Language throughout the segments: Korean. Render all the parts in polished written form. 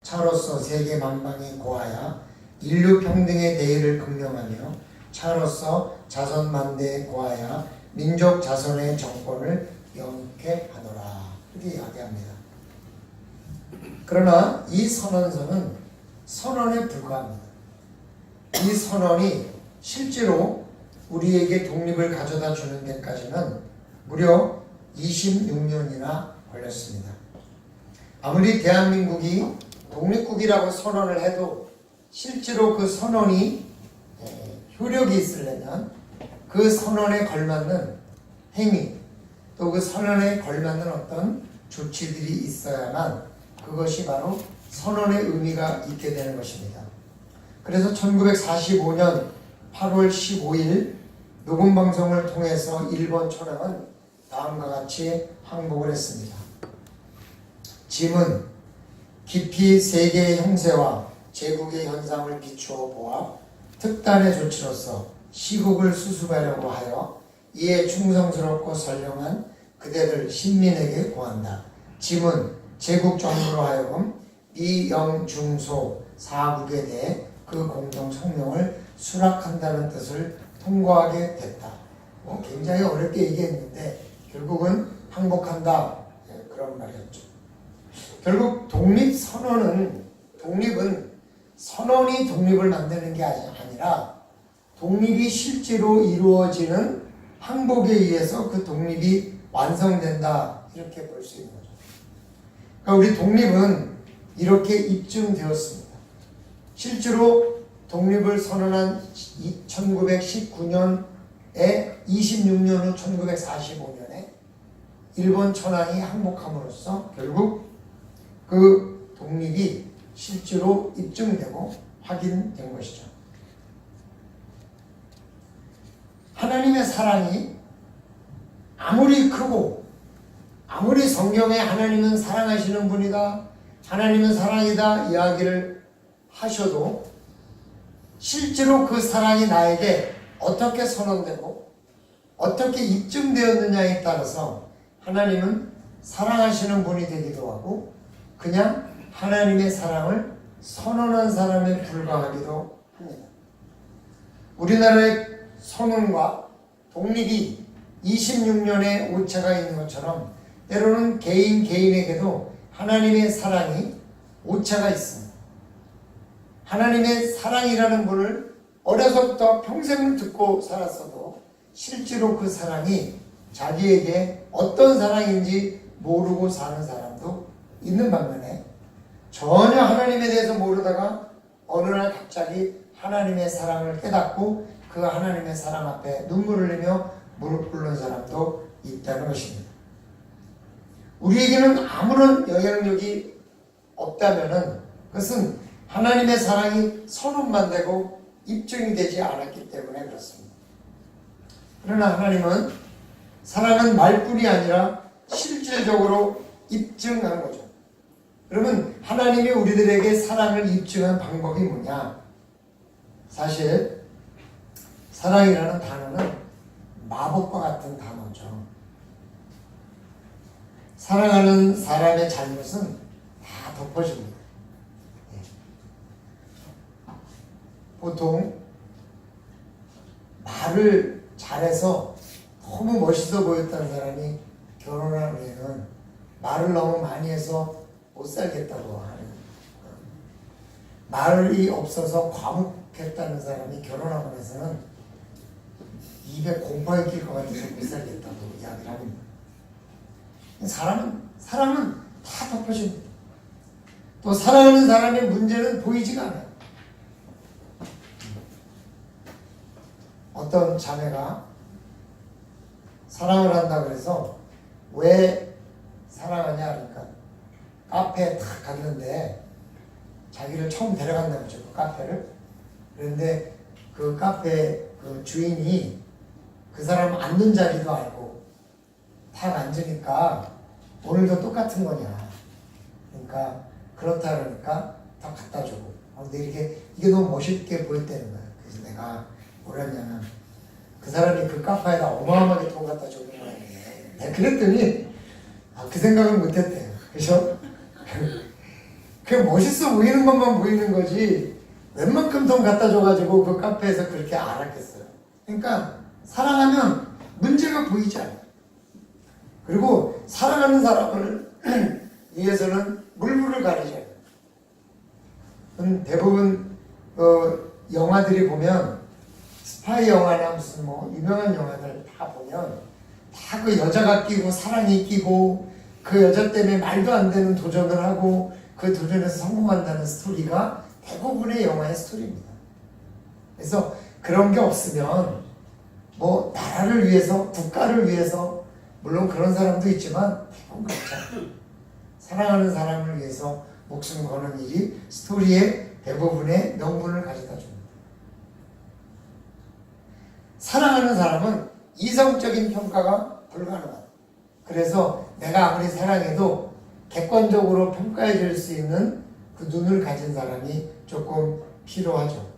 차로서 세계 만방에 고하여 인류 평등의 대의를 극명하며 차로서 자손 만대에 고하여 민족 자손의 정권을 영케 하노라. 이렇게 이야기합니다. 그러나 이 선언서는 선언에 불과합니다. 이 선언이 실제로 우리에게 독립을 가져다 주는 데까지는 무려 26년이나 걸렸습니다. 아무리 대한민국이 독립국이라고 선언을 해도 실제로 그 선언이 효력이 있으려면 그 선언에 걸맞는 행위 또 그 선언에 걸맞는 어떤 조치들이 있어야만 그것이 바로 선언의 의미가 있게 되는 것입니다. 그래서 1945년 8월 15일 녹음방송을 통해서 일본 천황은 다음과 같이 항복을 했습니다. 짐은 깊이 세계의 형세와 제국의 현상을 비추어 보아 특단의 조치로서 시국을 수습하려고 하여 이에 충성스럽고 선량한 그대들 신민에게 고한다. 짐은 제국 정부로 하여금 미영중소 사국에 대해 그 공동 성명을 수락한다는 뜻을 통과하게 됐다. 굉장히 어렵게 얘기했는데 결국은 항복한다. 그런 말이었죠. 결국 독립은 선언이 독립을 만드는 게 아니라 독립이 실제로 이루어지는 항복에 의해서 그 독립이 완성된다. 이렇게 볼 수 있는 거죠. 그러니까 우리 독립은 이렇게 입증되었습니다. 실제로 독립을 선언한 1919년에 26년 후 1945년에 일본 천황이 항복함으로써 결국 그 독립이 실제로 입증되고 확인된 것이죠. 하나님의 사랑이 아무리 크고 아무리 성경에 하나님은 사랑하시는 분이다, 하나님은 사랑이다 이야기를 하셔도 실제로 그 사랑이 나에게 어떻게 선언되고 어떻게 입증되었느냐에 따라서 하나님은 사랑하시는 분이 되기도 하고 그냥 하나님의 사랑을 선언한 사람에 불과하기도 합니다. 우리나라의 선언과 독립이 26년의 오차가 있는 것처럼 때로는 개인에게도 하나님의 사랑이 오차가 있습니다. 하나님의 사랑이라는 분을 어려서부터 평생을 듣고 살았어도 실제로 그 사랑이 자기에게 어떤 사랑인지 모르고 사는 사람도 있는 반면에 전혀 하나님에 대해서 모르다가 어느 날 갑자기 하나님의 사랑을 깨닫고 그 하나님의 사랑 앞에 눈물을 흘리며 무릎 꿇는 사람도 있다는 것입니다. 우리에게는 아무런 영향력이 없다면은 그것은 하나님의 사랑이 선언만 되고 입증이 되지 않았기 때문에 그렇습니다. 그러나 하나님은 사랑은 말뿐이 아니라 실질적으로 입증한 거죠. 그러면 하나님이 우리들에게 사랑을 입증한 방법이 뭐냐? 사실 사랑이라는 단어는 마법과 같은 단어죠. 사랑하는 사람의 잘못은 다 덮어줍니다. 보통 말을 잘해서 너무 멋있어 보였다는 사람이 결혼한 후에는 말을 너무 많이 해서 못 살겠다고 하는, 말이 없어서 과묵했다는 사람이 결혼하고 나서는 입에 곰팡이 낄 것 같아서 못 살겠다고 이야기를 합니다. 사람은 다 덮어줍니다. 또 사랑하는 사람의 문제는 보이지가 않아요. 어떤 자매가 사랑을 한다고 해서 왜 사랑하냐 그러니까 카페에 탁 갔는데 자기를 처음 데려간다고 그러죠. 그 카페를. 그런데 그 카페 그 주인이 그 사람 앉는 자리도 알고 탁 앉으니까 오늘도 똑같은 거냐. 그러니까 그렇다 그러니까 다 갖다 주고. 근데 이게 너무 멋있게 보였다는 거야. 그래서 내가 뭐랬냐면 그 사람이 그 카페에다 어마어마하게 돈 갖다 주는 거야. 내가 그랬더니 그 생각은 못했대요. 그죠? 그게 멋있어 보이는 것만 보이는 거지 웬만큼 돈 갖다 줘가지고 그 카페에서 그렇게 알았겠어요. 그러니까 사랑하면 문제가 보이지 않아요. 그리고 사랑하는 사람을 위해서는 물물을 가리지 않아요. 대부분 영화들이 보면 스파이 영화나 무슨 뭐 유명한 영화들 다 보면 다 그 여자가 끼고 사랑이 끼고 그 여자 때문에 말도 안 되는 도전을 하고 그 도전에서 성공한다는 스토리가 대부분의 영화의 스토리입니다. 그래서 그런 게 없으면 뭐 나라를 위해서 국가를 위해서 물론 그런 사람도 있지만 대부분 그렇잖아요. 사랑하는 사람을 위해서 목숨 거는 일이 스토리의 대부분의 명분을 가져다 줍니다. 사랑하는 사람은 이성적인 평가가 불가능하다. 그래서 내가 아무리 사랑해도 객관적으로 평가해 줄 수 있는 그 눈을 가진 사람이 조금 필요하죠.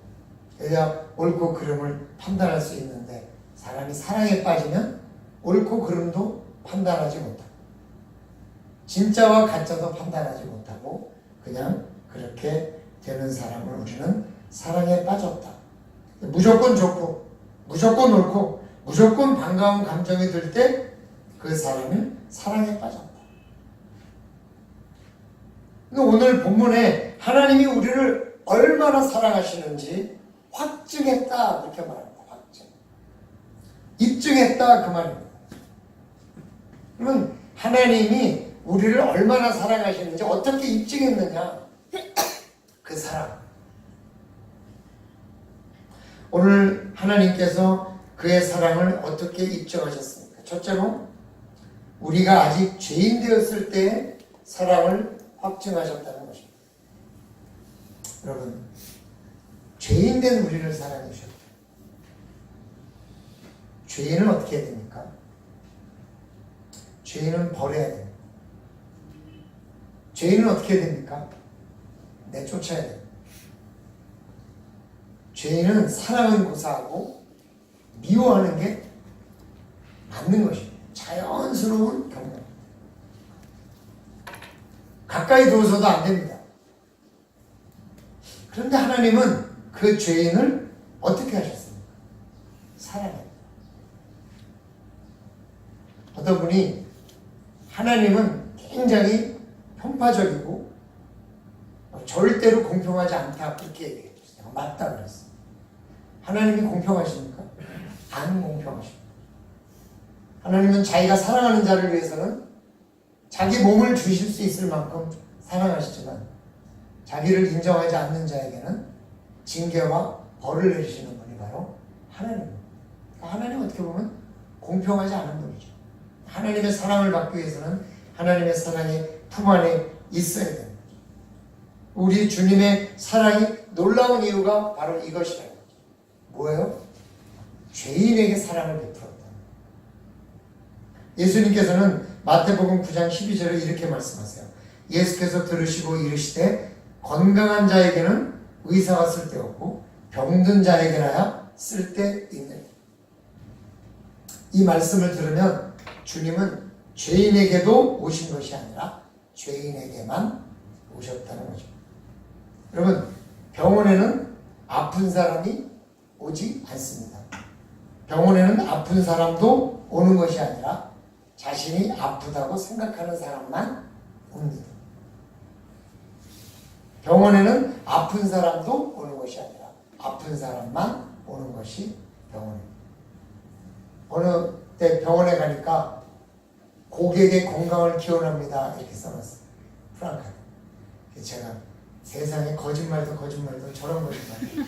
그래야 옳고 그름을 판단할 수 있는데 사람이 사랑에 빠지면 옳고 그름도 판단하지 못하고 진짜와 가짜도 판단하지 못하고 그냥 그렇게 되는 사람을 우리는 사랑에 빠졌다. 무조건 좋고 무조건 옳고 무조건 반가운 감정이 들 때 그 사람은 사랑에 빠졌다. 오늘 본문에 하나님이 우리를 얼마나 사랑하시는지 확증했다 그렇게 말합니다. 확증. 입증했다 그 말입니다. 그러면 하나님이 우리를 얼마나 사랑하시는지 어떻게 입증했느냐? 그 사랑. 오늘 하나님께서 그의 사랑을 어떻게 입증하셨습니까? 첫째로 우리가 아직 죄인 되었을 때의 사랑을 확증하셨다는 것입니다. 여러분, 죄인 된 우리를 사랑해 주셨다. 죄인은 어떻게 해야 됩니까? 죄인은 버려야 됩니다. 죄인은 어떻게 해야 됩니까? 내쫓아야 됩니다. 죄인은 사랑은 고사하고 미워하는 게 맞는 것입니다. 자연스러운 경험. 가까이 두어서도 안 됩니다. 그런데 하나님은 그 죄인을 어떻게 하셨습니까? 사랑합니다. 어떤 분이 하나님은 굉장히 편파적이고 절대로 공평하지 않다 그렇게 얘기했어요. 맞다 그랬어요. 하나님이 공평하십니까? 안 공평하십니다. 하나님은 자기가 사랑하는 자를 위해서는 자기 몸을 주실 수 있을 만큼 사랑하시지만 자기를 인정하지 않는 자에게는 징계와 벌을 내리시는 분이 바로 하나님입니다. 하나님은 어떻게 보면 공평하지 않은 분이죠. 하나님의 사랑을 받기 위해서는 하나님의 사랑의 품 안에 있어야 됩니다. 우리 주님의 사랑이 놀라운 이유가 바로 이것이라는 거죠. 뭐예요? 죄인에게 사랑을 베풀었다. 예수님께서는 마태복음 9장 12절에 이렇게 말씀하세요. 예수께서 들으시고 이르시되 건강한 자에게는 의사가 쓸데없고 병든 자에게나야 쓸데있느니라. 이 말씀을 들으면 주님은 죄인에게도 오신 것이 아니라 죄인에게만 오셨다는 거죠. 여러분, 병원에는 아픈 사람이 오지 않습니다. 병원에는 아픈 사람도 오는 것이 아니라 자신이 아프다고 생각하는 사람만 옵니다. 병원에는 아픈 사람도 오는 것이 아니라 아픈 사람만 오는 것이 병원입니다. 어느 때 병원에 가니까 고객의 건강을 기원합니다 이렇게 써놨어요. 프랑카드. 제가 세상에 거짓말도 저런 거짓말.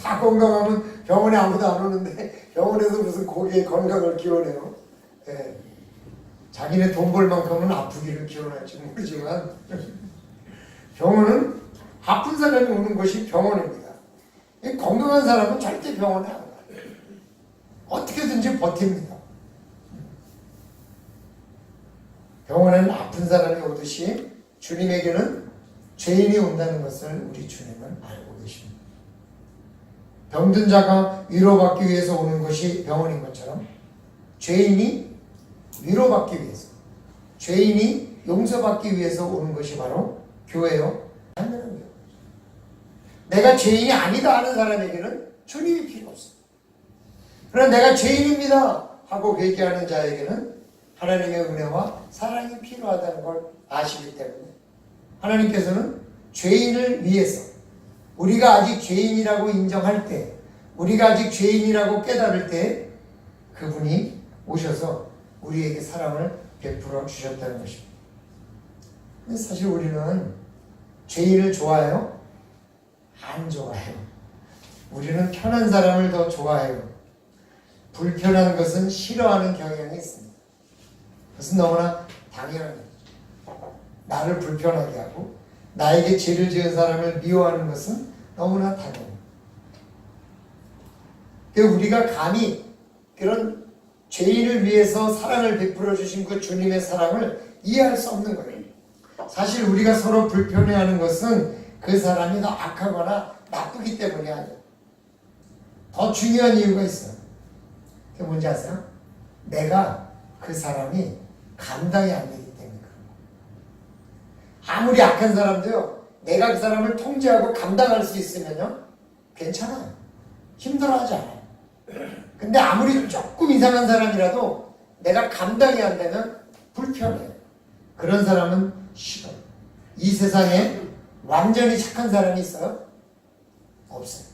다 건강하면 병원에 아무도 안 오는데 병원에서 무슨 고객의 건강을 기원해요. 네. 자기네 돈 벌 만큼은 아프기를 기원할지 모르지만 병원은 아픈 사람이 오는 것이 병원입니다. 건강한 사람은 절대 병원에 안 가요. 어떻게든지 버팁니다. 병원에는 아픈 사람이 오듯이 주님에게는 죄인이 온다는 것을 우리 주님은 알고 계십니다. 병든 자가 위로받기 위해서 오는 것이 병원인 것처럼 죄인이 위로받기 위해서, 죄인이 용서받기 위해서 오는 것이 바로 교회요? 하늘은 교회. 내가 죄인이 아니다 하는 사람에게는 주님이 필요 없어요. 그러나 내가 죄인입니다 하고 회개하는 자에게는 하나님의 은혜와 사랑이 필요하다는 걸 아시기 때문에 하나님께서는 죄인을 위해서 우리가 아직 죄인이라고 인정할 때, 우리가 아직 죄인이라고 깨달을 때 그분이 오셔서 우리에게 사랑을 베풀어 주셨다는 것입니다. 근데 사실 우리는 죄인을 좋아해요? 안 좋아해요. 우리는 편한 사람을 더 좋아해요. 불편한 것은 싫어하는 경향이 있습니다. 그것은 너무나 당연한 거죠. 나를 불편하게 하고 나에게 죄를 지은 사람을 미워하는 것은 너무나 당연해요. 우리가 감히 그런 죄인을 위해서 사랑을 베풀어 주신 그 주님의 사랑을 이해할 수 없는 거예요. 사실 우리가 서로 불편해하는 것은 그 사람이 더 악하거나 나쁘기 때문이 아니에요. 더 중요한 이유가 있어요. 그게 뭔지 아세요? 내가 그 사람이 감당이 안 되기 때문에 그런 거예요. 아무리 악한 사람도요, 내가 그 사람을 통제하고 감당할 수 있으면요, 괜찮아요. 힘들어하지 않아요. 근데 아무리 조금 이상한 사람이라도 내가 감당이 안 되면 불편해요. 그런 사람은 싫어요. 이 세상에 완전히 착한 사람이 있어요? 없어요.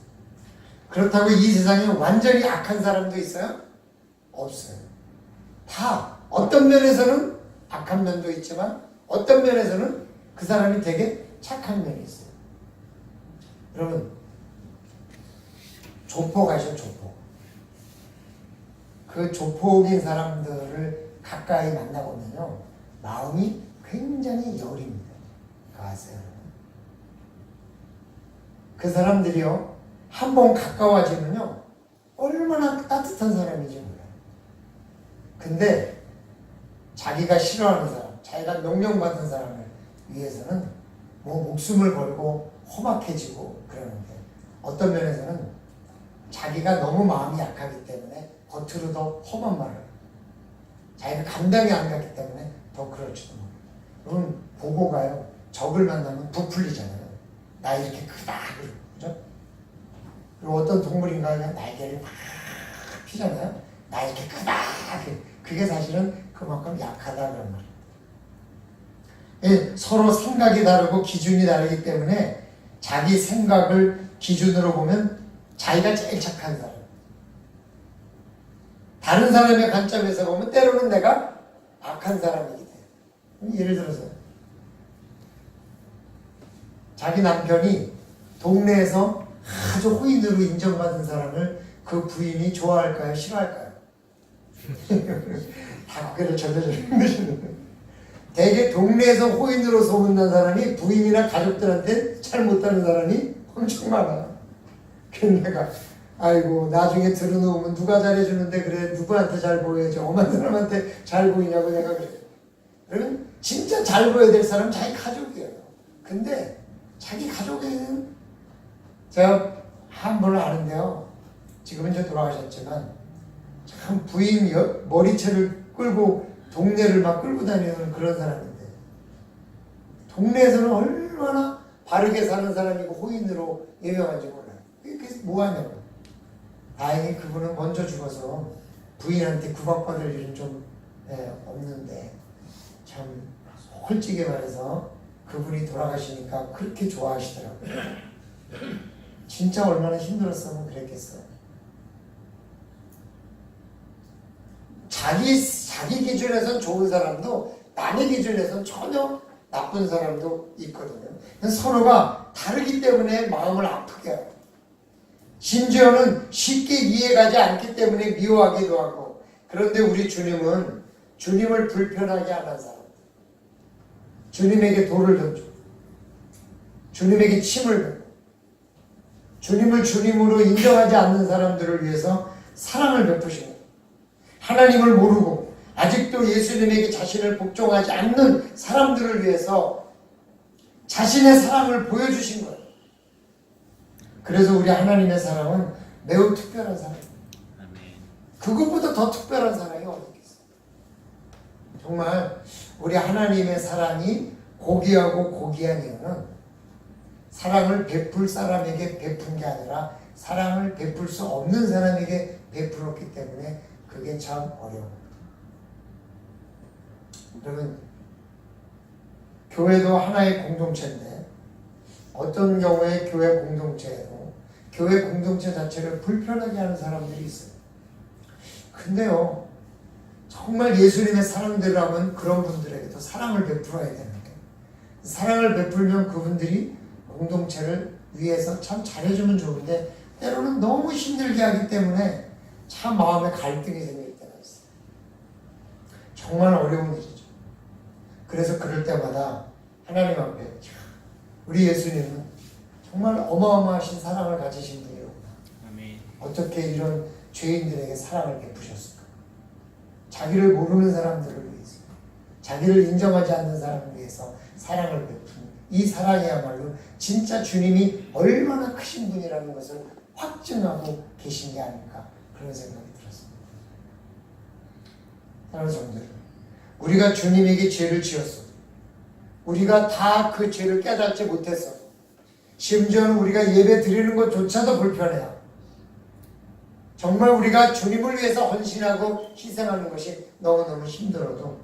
그렇다고 이 세상에 완전히 악한 사람도 있어요? 없어요. 다 어떤 면에서는 악한 면도 있지만 어떤 면에서는 그 사람이 되게 착한 면이 있어요. 여러분, 조포 가시죠, 조포. 그 조폭인 사람들을 가까이 만나보면요, 마음이 굉장히 여립니다. 아세요? 그 사람들이요, 한번 가까워지면요, 얼마나 따뜻한 사람인지 몰라요. 근데 자기가 싫어하는 사람, 자기가 명령받은 사람을 위해서는 뭐 목숨을 걸고 험악해지고 그러는데, 어떤 면에서는 자기가 너무 마음이 약하기 때문에 겉으로 더 험한 말을, 자기가 감당이 안 가기 때문에 더 그럴지도 모르고. 여러분, 보고가요, 적을 만나면 부풀리잖아요. 나 이렇게 크다 그러고, 그죠? 그리고 어떤 동물인가 그냥 날개를 막 피잖아요. 나 이렇게 크다. 그게 사실은 그만큼 약하다 그런 말이에요. 예, 서로 생각이 다르고 기준이 다르기 때문에 자기 생각을 기준으로 보면 자기가 제일 착한 사람. 다른 사람의 관점에서 보면 때로는 내가 악한 사람이기 때문에. 예를 들어서 자기 남편이 동네에서 아주 호인으로 인정받은 사람을 그 부인이 좋아할까요? 싫어할까요? 다 고개를 절레절레 흔드시는데, 대개 동네에서 호인으로 소문난 사람이 부인이나 가족들한테 잘 못하는 사람이 엄청 많아요. 그래서 내가 아이고 나중에 들어놓으면 누가 잘해주는데 그래, 누구한테 잘 보여야지, 엄한 사람한테 잘 보이냐고 내가 그래요. 그러면 진짜 잘 보여야 될 사람은 자기 가족이에요. 근데 자기 가족에는, 제가 한 분을 아는데요, 지금은 이제 돌아가셨지만 참 부인 머리채를 끌고 동네를 막 끌고 다니는 그런 사람인데, 동네에서는 얼마나 바르게 사는 사람이고 호인으로 유명한지 몰라요. 그게 뭐하냐고. 다행히 그분은 먼저 죽어서 부인한테 구박받을 일은 좀 없는데, 참 솔직히 말해서 그분이 돌아가시니까 그렇게 좋아하시더라고요. 진짜 얼마나 힘들었으면 그랬겠어요. 자기 기준에선 좋은 사람도 남의 기준에선 전혀 나쁜 사람도 있거든요. 서로가 다르기 때문에 마음을 아프게 해요. 심지어는 쉽게 이해가지 않기 때문에 미워하기도 하고. 그런데 우리 주님은 주님을 불편하게 안 한 사람, 주님에게 돌을 던지고 주님에게 침을 뱉고 주님을 주님으로 인정하지 않는 사람들을 위해서 사랑을 베푸신 거예요. 하나님을 모르고 아직도 예수님에게 자신을 복종하지 않는 사람들을 위해서 자신의 사랑을 보여주신 거예요. 그래서 우리 하나님의 사랑은 매우 특별한 사랑입니다. 그것보다 더 특별한 사랑이 어디 있겠어요? 정말 우리 하나님의 사랑이 고귀하고 고귀한 이유는 사랑을 베풀 사람에게 베푼 게 아니라 사랑을 베풀 수 없는 사람에게 베풀었기 때문에 그게 참 어려워요. 여러분, 교회도 하나의 공동체인데 어떤 경우에 교회 공동체에도 교회 공동체 자체를 불편하게 하는 사람들이 있어요. 근데요, 정말 예수님의 사랑대로라면 그런 분들에게도 사랑을 베풀어야 되는데, 사랑을 베풀면 그분들이 공동체를 위해서 참 잘해주면 좋은데 때로는 너무 힘들게 하기 때문에 참 마음에 갈등이 생길 때가 있어요. 정말 어려운 일이죠. 그래서 그럴 때마다 하나님 앞에 우리 예수님은 정말 어마어마하신 사랑을 가지신 분이로구나. 어떻게 이런 죄인들에게 사랑을 베푸셨을까? 자기를 모르는 사람들을 위해서, 자기를 인정하지 않는 사람을 위해서 사랑을 베푸는 이 사랑이야말로 진짜 주님이 얼마나 크신 분이라는 것을 확증하고 계신 게 아닐까, 그런 생각이 들었습니다. 사랑하는 성도들, 우리가 주님에게 죄를 지었어. 우리가 다 그 죄를 깨닫지 못했어. 심지어는 우리가 예배 드리는 것조차도 불편해요. 정말 우리가 주님을 위해서 헌신하고 희생하는 것이 너무너무 힘들어도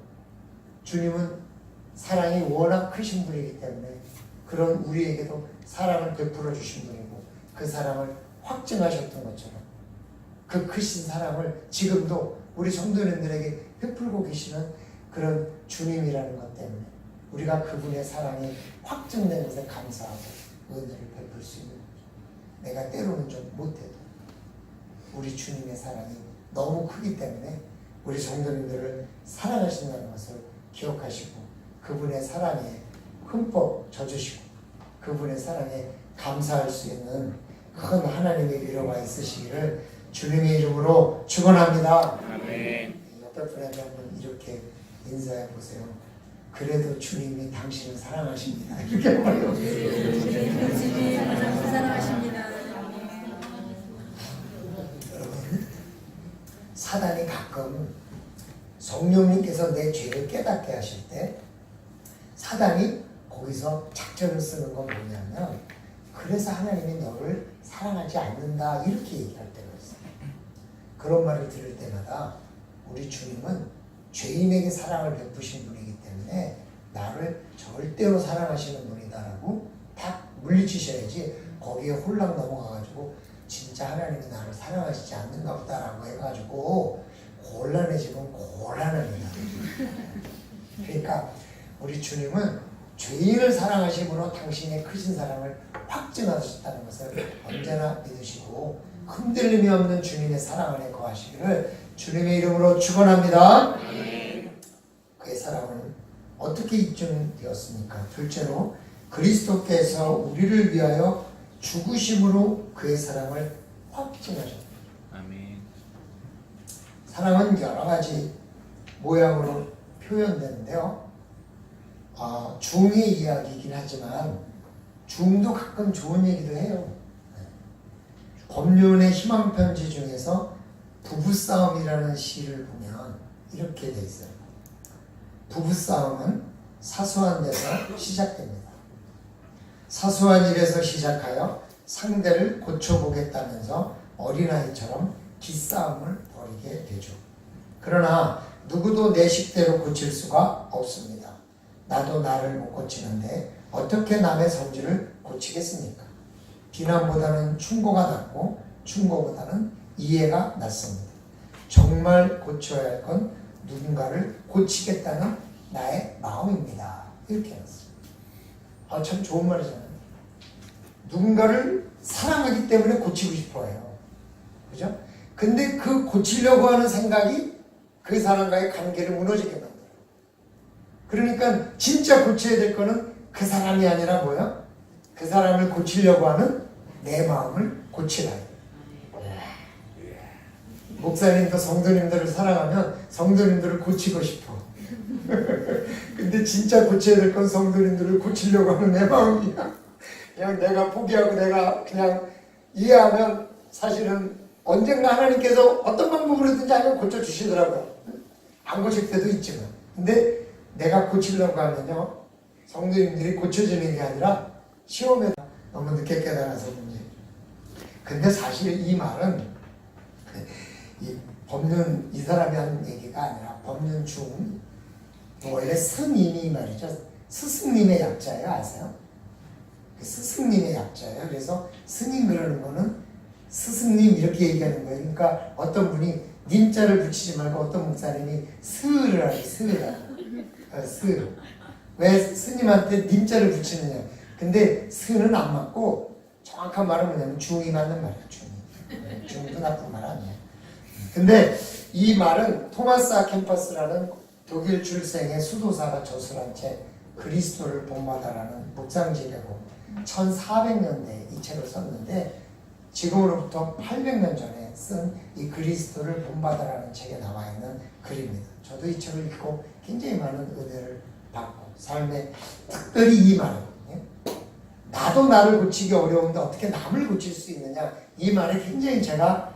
주님은 사랑이 워낙 크신 분이기 때문에 그런 우리에게도 사랑을 베풀어 주신 분이고 그 사랑을 확증하셨던 것처럼 그 크신 사랑을 지금도 우리 성도님들에게 베풀고 계시는 그런 주님이라는 것 때문에 우리가 그분의 사랑이 확증된 것에 감사하고 은혜를 베풀 수 있는 거죠. 내가 때로는 좀 못해도 우리 주님의 사랑이 너무 크기 때문에 우리 성도님들을 사랑하신다는 것을 기억하시고 그분의 사랑에 흠뻑 젖으시고 그분의 사랑에 감사할 수 있는 큰 하나님의 위로가 있으시기를 주님의 이름으로 축원합니다. 아멘. 옆에 분에게 한번 이렇게 인사해 보세요. 그래도 주님이 당신을 사랑하십니다. 이렇게 말해요. 주님이 가장 사랑하십니다. 여러분, 사단이 가끔 성령님께서 내 죄를 깨닫게 하실 때 사단이 거기서 작전을 쓰는 건 뭐냐면 그래서 하나님이 너를 사랑하지 않는다 이렇게 얘기할 때가 있어요. 그런 말을 들을 때마다 우리 주님은 죄인에게 사랑을 베푸신 분이기 때문에 나를 절대로 사랑하시는 분이다라고 딱 물리치셔야지 거기에 홀랑 넘어가가지고 진짜 하나님이 나를 사랑하시지 않는가 보다라고 해가지고 곤란해지면 곤란합니다. 그러니까 우리 주님은 죄인을 사랑하심으로 당신의 크신 사랑을 확증하셨다는 것을 언제나 믿으시고 흔들림이 없는 주님의 사랑 안에 거하시기를 주님의 이름으로 축원합니다. 그의 사랑은 어떻게 입증되었습니까? 둘째로 그리스도께서 우리를 위하여 죽으심으로 그의 사랑을 확증하셨다. 아멘. 사랑은 여러 가지 모양으로 표현되는데요. 중의 이야기이긴 하지만 중도 가끔 좋은 얘기도 해요. 법륜의 희망편지 중에서 부부싸움이라는 시를 보면 이렇게 돼 있어요. 부부싸움은 사소한 데서 시작됩니다. 사소한 일에서 시작하여 상대를 고쳐보겠다면서 어린아이처럼 기싸움을 벌이게 되죠. 그러나 누구도 내 식대로 고칠 수가 없습니다. 나도 나를 못 고치는데 어떻게 남의 성질을 고치겠습니까? 비난보다는 충고가 낫고 충고보다는 이해가 낫습니다. 정말 고쳐야 할 건 누군가를 고치겠다는 나의 마음입니다. 이렇게 해놨어요. 참 좋은 말이잖아요. 누군가를 사랑하기 때문에 고치고 싶어해요. 그죠? 근데 그 고치려고 하는 생각이 그 사람과의 관계를 무너지게 만들어요. 그러니까 진짜 고쳐야 될 거는 그 사람이 아니라 뭐야? 그 사람을 고치려고 하는 내 마음을 고치라. 목사님도 성도님들을 사랑하면 성도님들을 고치고 싶어. 근데 진짜 고쳐야 될 건 성도님들을 고치려고 하는 내 마음이야. 그냥 내가 포기하고 내가 그냥 이해하면 사실은 언젠가 하나님께서 어떤 방법으로든지 하면 고쳐주시더라고요. 안 고칠 때도 있지만. 근데 내가 고치려고 하면요, 성도님들이 고쳐지는 게 아니라 시험에 너무 늦게 깨달아서 문제. 근데 사실 이 말은 이 법륜 이 사람이 하는 얘기가 아니라 법륜 중 원래 스님이 말이죠. 스승님의 약자예요. 아세요? 스승님의 약자예요. 그래서 스님 그러는 거는 스승님 이렇게 얘기하는 거예요. 그러니까 어떤 분이 님자를 붙이지 말고 어떤 목사님이 스를 하지 스. 왜 스님한테 님자를 붙이느냐. 근데 스는 안 맞고 정확한 말은 뭐냐면 중이 맞는 말이야. 중도 나쁜 말 아니야. 근데 이 말은 토마스 아 캠퍼스라는 독일 출생의 수도사가 저술한 채 그리스도를 본받아라는 묵상지배고 1400년대에 이 책을 썼는데 지금으로부터 800년 전에 쓴 이 그리스도를 본받아라는 책에 나와 있는 글입니다. 저도 이 책을 읽고 굉장히 많은 은혜를 받고 삶에 특별히 이 말은 나도 나를 고치기 어려운데 어떻게 남을 고칠 수 있느냐 이 말에 굉장히 제가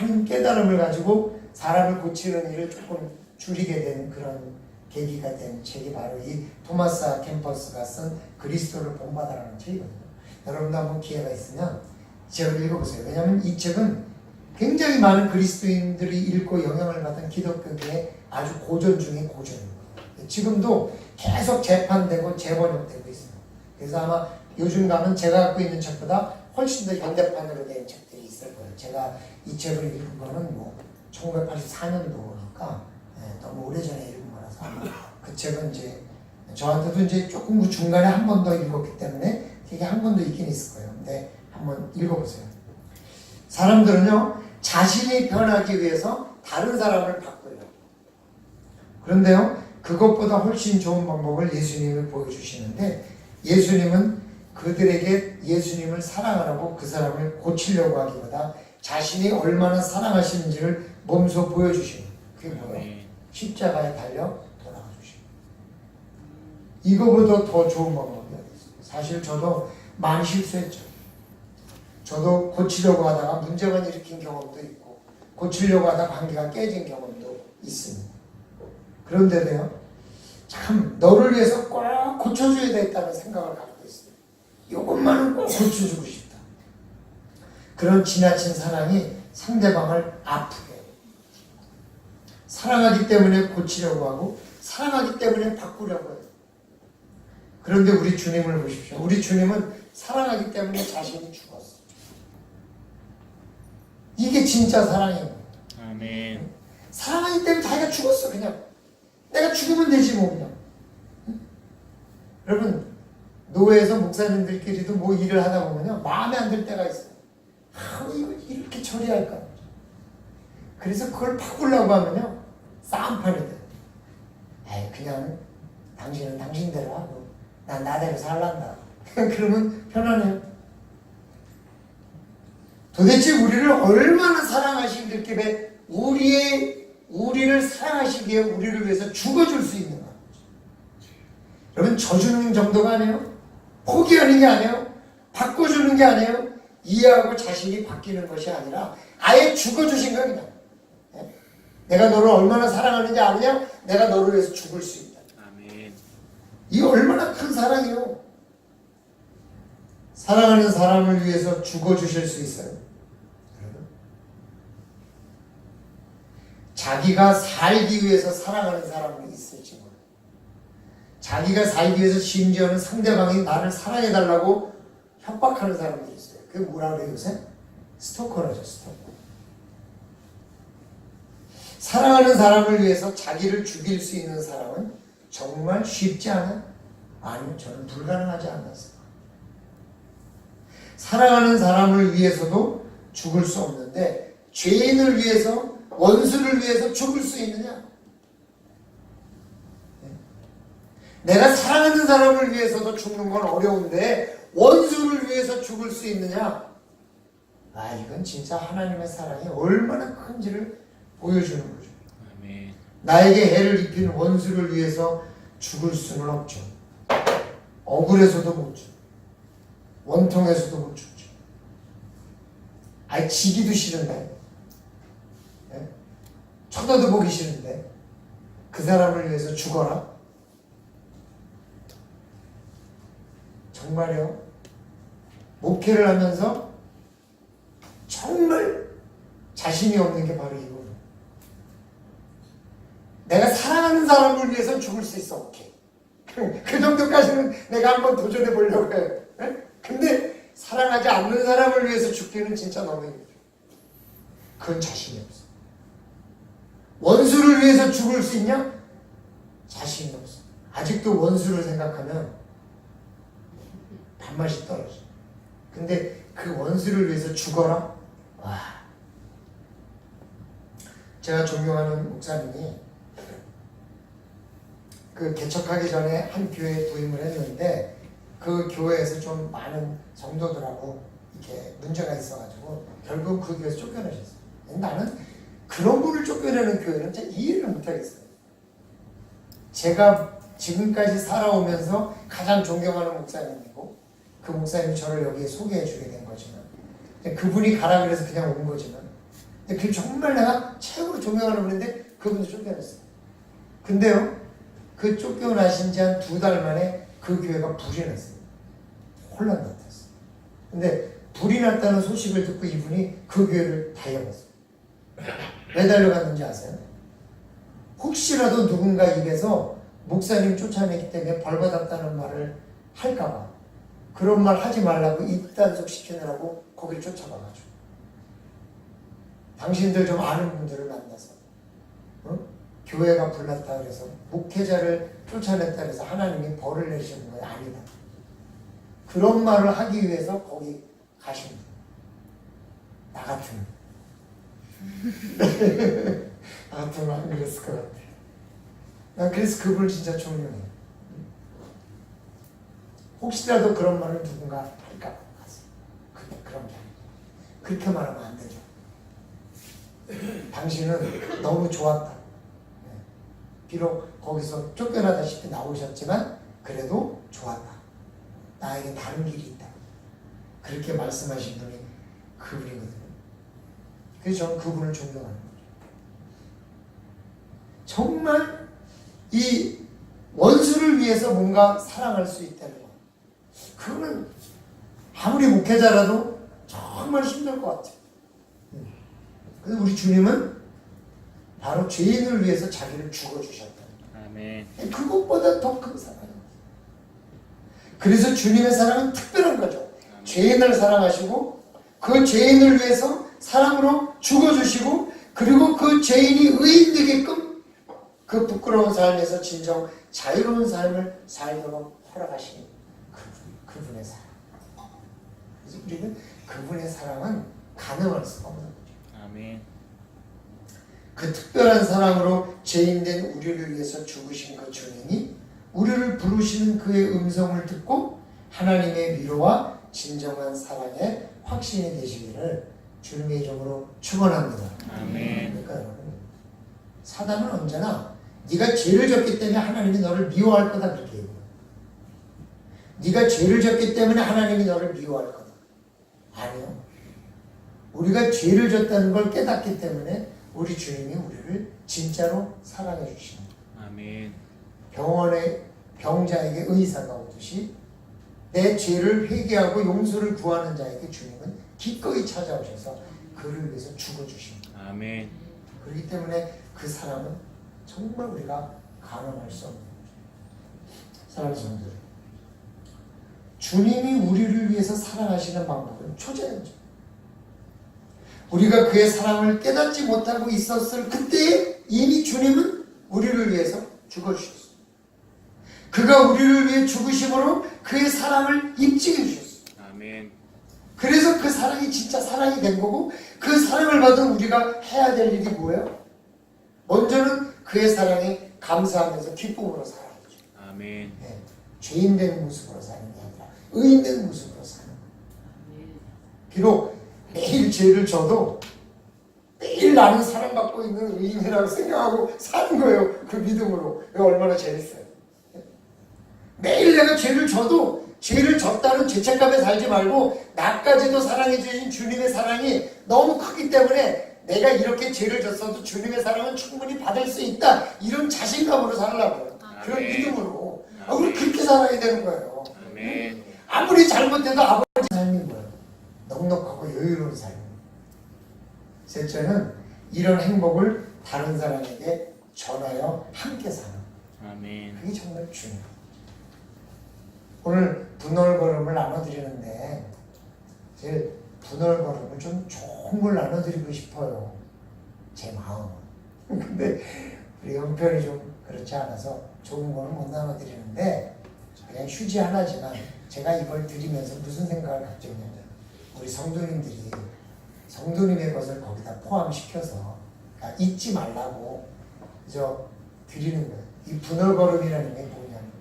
많은 깨달음을 가지고 사람을 고치는 일을 조금 줄이게 된 그런 계기가 된 책이 바로 이 토마스 아 캠퍼스가 쓴 그리스도를 본받아라는 책이거든요. 여러분도 한번 기회가 있으면 이 책을 읽어보세요. 왜냐하면 이 책은 굉장히 많은 그리스도인들이 읽고 영향을 받은 기독교계의 아주 고전 중에 고전입니다. 지금도 계속 재판되고 재번역되고 있습니다. 그래서 아마 요즘 가면 제가 갖고 있는 책보다 훨씬 더 현대판으로 된 책들이 있을 거예요. 제가 이 책을 읽은 거는 뭐 1984년도니까 너무 오래전에 읽은 거라서 아마 그 책은 이제 저한테도 이제 조금 그 중간에 한 번 더 읽었기 때문에 되게 한 번 더 있긴 있을 거예요. 근데 한번 읽어보세요. 사람들은요 자신이 변하기 위해서 다른 사람을 바꾸려고. 그런데요 그것보다 훨씬 좋은 방법을 예수님이 보여주시는데 예수님은 그들에게 예수님을 사랑하라고 그 사람을 고치려고 하기보다 자신이 얼마나 사랑하시는지를 몸소 보여주시는 그게 뭐예요? 십자가에 달려 돌아가주시는 이거보다 더 좋은 방법이 어디 있어요? 사실 저도 많이 실수했죠. 저도 고치려고 하다가 문제만 일으킨 경험도 있고 고치려고 하다 관계가 깨진 경험도 있습니다. 그런데도요 참 너를 위해서 꼭 고쳐줘야 되겠다는 생각을 갖고 있어요. 이것만은 꼭 고쳐주고 싶다. 그런 지나친 사랑이 상대방을 아프게 해요. 사랑하기 때문에 고치려고 하고 사랑하기 때문에 바꾸려고 해요. 그런데 우리 주님을 보십시오. 우리 주님은 사랑하기 때문에 자신이 죽었어요. 이게 진짜 사랑이에요. 아멘. 사랑하기 때문에 자기가 죽었어. 그냥 내가 죽으면 되지 뭐 그냥. 여러분 노회에서 목사님들끼리도 뭐 일을 하다 보면요 마음에 안 들 때가 있어요. 이거 이렇게 처리할까? 그래서 그걸 바꾸려고 하면요 싸움판이 돼요. 에이 그냥 당신은 당신대로 하고 난 나대로 살란다. 그러면 편안해요. 도대체 우리를 얼마나 사랑하시길래 우리를 사랑하시기에 우리를 위해서 죽어줄 수 있는가? 여러분 져주는 정도가 아니에요. 포기하는 게 아니에요. 바꿔주는 게 아니에요. 이해하고 자신이 바뀌는 것이 아니라 아예 죽어주신 거야 그냥. 내가 너를 얼마나 사랑하는지 아느냐? 내가 너를 위해서 죽을 수 있다. 아멘. 이게 얼마나 큰 사랑이에요. 사랑하는 사람을 위해서 죽어주실 수 있어요. 자기가 살기 위해서 사랑하는 사람이 있을지 몰라요. 자기가 살기 위해서 심지어는 상대방이 나를 사랑해달라고 협박하는 사람들이 있어요. 그게 뭐라 그래요 요새? 스토커라죠. 스토커. 사랑하는 사람을 위해서 자기를 죽일 수 있는 사람은 정말 쉽지 않아요? 아니요. 저는 불가능하지 않았어요. 사랑하는 사람을 위해서도 죽을 수 없는데 죄인을 위해서 원수를 위해서 죽을 수 있느냐? 내가 사랑하는 사람을 위해서도 죽는 건 어려운데 원수를 위해서 죽을 수 있느냐? 아 이건 진짜 하나님의 사랑이 얼마나 큰지를 보여주는 거죠. 아멘. 나에게 해를 입힌 원수를 위해서 죽을 수는 없죠. 억울해서도 못 죽죠. 원통해서도 못 죽죠. 아예 지기도 싫은데 쳐다도 보기 싫은데 그 사람을 위해서 죽어라? 정말요. 목회를 하면서 정말 자신이 없는 게 바로 이거예요. 내가 사랑하는 사람을 위해서 죽을 수 있어. 오케이. 그 정도까지는 내가 한번 도전해 보려고 해요. 근데 사랑하지 않는 사람을 위해서 죽기는 진짜 너무 힘들어요. 그건 자신이 없어. 원수를 위해서 죽을 수 있냐? 자신이 없어. 아직도 원수를 생각하면 밥맛이 떨어져. 근데 그 원수를 위해서 죽어라? 와. 제가 존경하는 목사님이 그 개척하기 전에 한 교회에 부임을 했는데 그 교회에서 좀 많은 성도들하고 이렇게 문제가 있어가지고 결국 그 교회에서 쫓겨나셨어요. 나는 그런 분을 쫓겨내는 교회는 진짜 이해를 못하겠어요. 제가 지금까지 살아오면서 가장 존경하는 목사님이고 그 목사님이 저를 여기에 소개해 주게 된 거지만 그분이 가라 그래서 그냥 온 거지만 그 정말 내가 최고로 존경하는 분인데 그분도 쫓겨났어요. 근데요 그 쫓겨나신 지 한 2달 만에 그 교회가 불이 났어요. 혼란 났었어요. 근데 불이 났다는 소식을 듣고 이분이 그 교회를 달려갔어요. 왜 달려갔는지 아세요? 혹시라도 누군가 입에서 목사님 쫓아내기 때문에 벌받았다는 말을 할까봐 그런 말 하지 말라고 입단속 시키느라고 거기를 쫓아가가지고 당신들 좀 아는 분들을 만나서 교회가 불났다 그래서 목회자를 쫓아냈다 그래서 하나님이 벌을 내시는 거예요. 아니다. 그런 말을 하기 위해서 거기 가신 분. 나 같으면 나 같으면 안 그랬을 것 같아. 난 그래서 그분을 진짜 존경해요. 혹시라도 그런 말을 누군가 할까 가서 그런 게 아니고 그렇게 말하면 안 되죠. 당신은 너무 좋았다. 비록 거기서 쫓겨나다시피 나오셨지만 그래도 좋았다. 나에게 다른 길이 있다. 그렇게 말씀하신 분이 그분이거든요. 그래서 저는 그분을 존경하는 거죠. 정말 이 원수를 위해서 뭔가 사랑할 수 있다는 거. 그거는 아무리 목회자라도 정말 힘들 것 같아요. 그래서 우리 주님은 바로 죄인을 위해서 자기를 죽어주셨다. 아멘. 그것보다 더 큰 사랑이에요. 그래서 주님의 사랑은 특별한 거죠. 죄인을 사랑하시고 그 죄인을 위해서 사랑으로 죽어주시고 그리고 그 죄인이 의인 되게끔 그 부끄러운 삶에서 진정 자유로운 삶을 살도록 허락하시는 그분의 사랑. 그래서 우리는 그분의 사랑은 가늠할 수가 없는 거죠. 아멘. 그 특별한 사랑으로 죄인된 우리를 위해서 죽으신 그 주님이 우리를 부르시는 그의 음성을 듣고 하나님의 위로와 진정한 사랑의 확신이 되시기를 주님의 이름으로 축원합니다. 아멘. 그러니까 여러분 사단은 언제나 네가 죄를 졌기 때문에 하나님이 너를 미워할 거다 그렇게 얘기해요. 네가 죄를 졌기 때문에 하나님이 너를 미워할 거다. 아니요. 우리가 죄를 졌다는 걸 깨닫기 때문에 우리 주님이 우리를 진짜로 사랑해 주십니다. 아멘. 병원에 병자에게 의사가 오듯이 내 죄를 회개하고 용서를 구하는 자에게 주님은 기꺼이 찾아오셔서 그를 위해서 죽어주십니다. 아멘. 그렇기 때문에 그 사랑은 정말 우리가 가늠할 수 없는 거죠. 사랑하는 성도들, 주님이 우리를 위해서 사랑하시는 방법은 초자연적. 우리가 그의 사랑을 깨닫지 못하고 있었을 그때에 이미 주님은 우리를 위해서 죽어주셨어요. 그가 우리를 위해 죽으심으로 그의 사랑을 입증해 주셨어요. 아멘. 그래서 그 사랑이 진짜 사랑이 된 거고 그 사랑을 받은 우리가 해야 될 일이 뭐예요? 먼저는 그의 사랑에 감사하면서 기쁨으로 살아야죠. 아멘. 네, 죄인된 모습으로 사는 게 아니라 의인된 모습으로 사는 거예요. 비록 매일 죄를 져도 매일 나는 사랑받고 있는 의인이라고 생각하고 사는 거예요. 그 믿음으로. 얼마나 재밌어요. 매일 내가 죄를 져도 죄를 졌다는 죄책감에 살지 말고 나까지도 사랑해 주신 주님의 사랑이 너무 크기 때문에 내가 이렇게 죄를 졌어도 주님의 사랑은 충분히 받을 수 있다. 이런 자신감으로 살라고요. 그런 믿음으로. 우리 그렇게 살아야 되는 거예요. 아멘. 아무리 잘못해도 아버지 삶이 뭐예요? 넉넉하고 여유로운 삶. 셋째는 이런 행복을 다른 사람에게 전하여 함께 사는. 아멘. 그게 정말 중요해요. 오늘 분월걸음을 나눠드리는데 제 분월걸음을 좀 좋은 걸 나눠드리고 싶어요. 제 마음은. 근데 우리 형편이 좀 그렇지 않아서 좋은 거는 못 나눠드리는데 그냥 휴지 하나지만 제가 이걸 드리면서 무슨 생각을 갖게 했냐면 우리 성도님들이 성도님의 것을 거기다 포함시켜서 그러니까 잊지 말라고 저 드리는 거예요. 이 분월걸음이라는 게 뭐냐면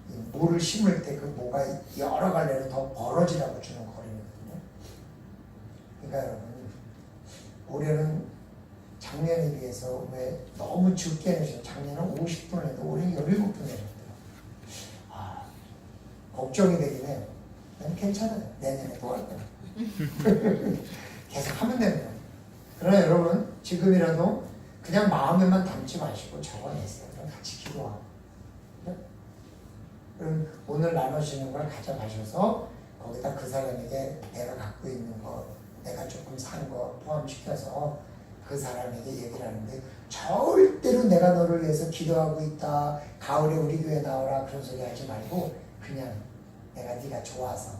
이 모를 심을 때 그 모가 여러 갈래로 더 벌어지라고 주는 걸음이거든요. 그러니까 여러분 올해는 작년에 비해서 왜 너무 죽게 내셔. 작년은 50분 해도 올해는 17분 내셨더라고요. 아, 걱정이 되긴 해요. 난 괜찮아요. 내년에 또 할 거야. 계속 하면 되는 거예요. 그러나 여러분 지금이라도 그냥 마음에만 담지 마시고 적어내세요. 그럼 같이 기도하고. 그럼 오늘 나누시는 걸 가져가셔서 거기다 그 사람에게 내가 갖고 있는 거, 내가 조금 산 거 포함시켜서 그 사람에게 얘기를 하는데 절대로 내가 너를 위해서 기도하고 있다. 가을에 우리 교회 나오라 그런 소리 하지 말고 그냥 내가 네가 좋아서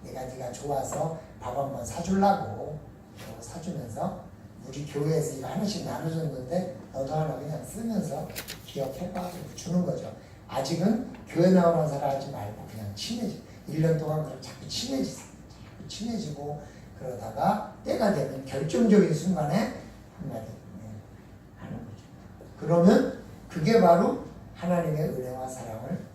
네가 좋아서 밥 한번 사주려고 사주면서 우리 교회에서 이거 하나씩 나눠줬는데 너도 하나 그냥 쓰면서 기억해봐 주는 거죠. 아직은 교회 나오는 사람 하지 말고 그냥 친해지. 1년 동안 그럼 자꾸 친해지고 그러다가 때가 되면 결정적인 순간에 한마디 하는 거죠. 그러면 그게 바로 하나님의 은혜와 사랑을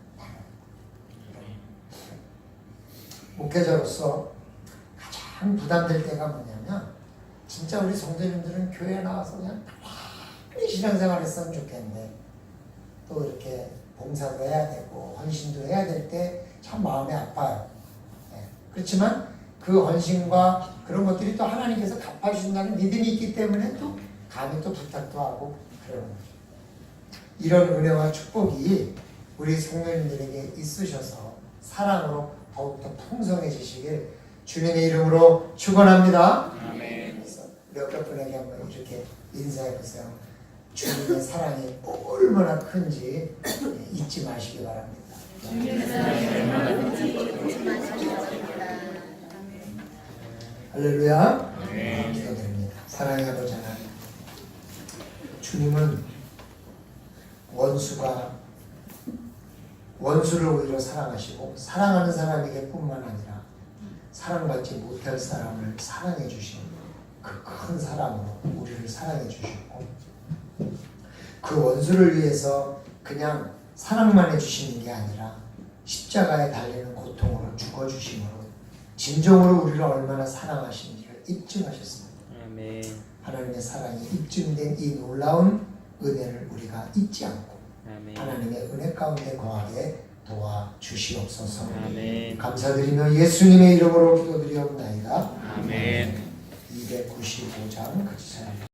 목회자로서 가장 부담될 때가 뭐냐면 진짜 우리 성도님들은 교회에 나와서 그냥 편히 신앙생활 했으면 좋겠는데 또 이렇게 봉사도 해야 되고 헌신도 해야 될 때 참 마음이 아파요. 네. 그렇지만 그 헌신과 그런 것들이 또 하나님께서 갚아주신다는 믿음이 있기 때문에 또 감히 또 부탁도 하고 그러는 거죠. 이런 은혜와 축복이 우리 성도님들에게 있으셔서 사랑으로 더욱더 풍성해지시길 주님의 이름으로 축원합니다. 아멘. 그래서 몇 분에게 한번 이렇게 인사해 보세요. 주님의 사랑이 얼마나 큰지 잊지 마시기 바랍니다. 주님의 사랑이 얼마나 큰지 잊지 마시기 바랍니다. 할렐루야. 아멘. 기도드립니다. 사랑의 아버지 하나님, 주님은 원수를 오히려 사랑하시고 사랑하는 사람에게 뿐만 아니라 사랑받지 못할 사람을 사랑해 주신 그 큰 사랑으로 우리를 사랑해 주셨고 그 원수를 위해서 그냥 사랑만 해주시는 게 아니라 십자가에 달리는 고통으로 죽어주심으로 진정으로 우리를 얼마나 사랑하시는지를 입증하셨습니다. 아멘. 하나님의 사랑이 입증된 이 놀라운 은혜를 우리가 잊지 않고 아멘. 하나님의 은혜 가운데 거하게 도와주시옵소서. 아멘. 감사드리며 예수님의 이름으로 기도드리옵나이다. 아멘. 295장 같이 찬양.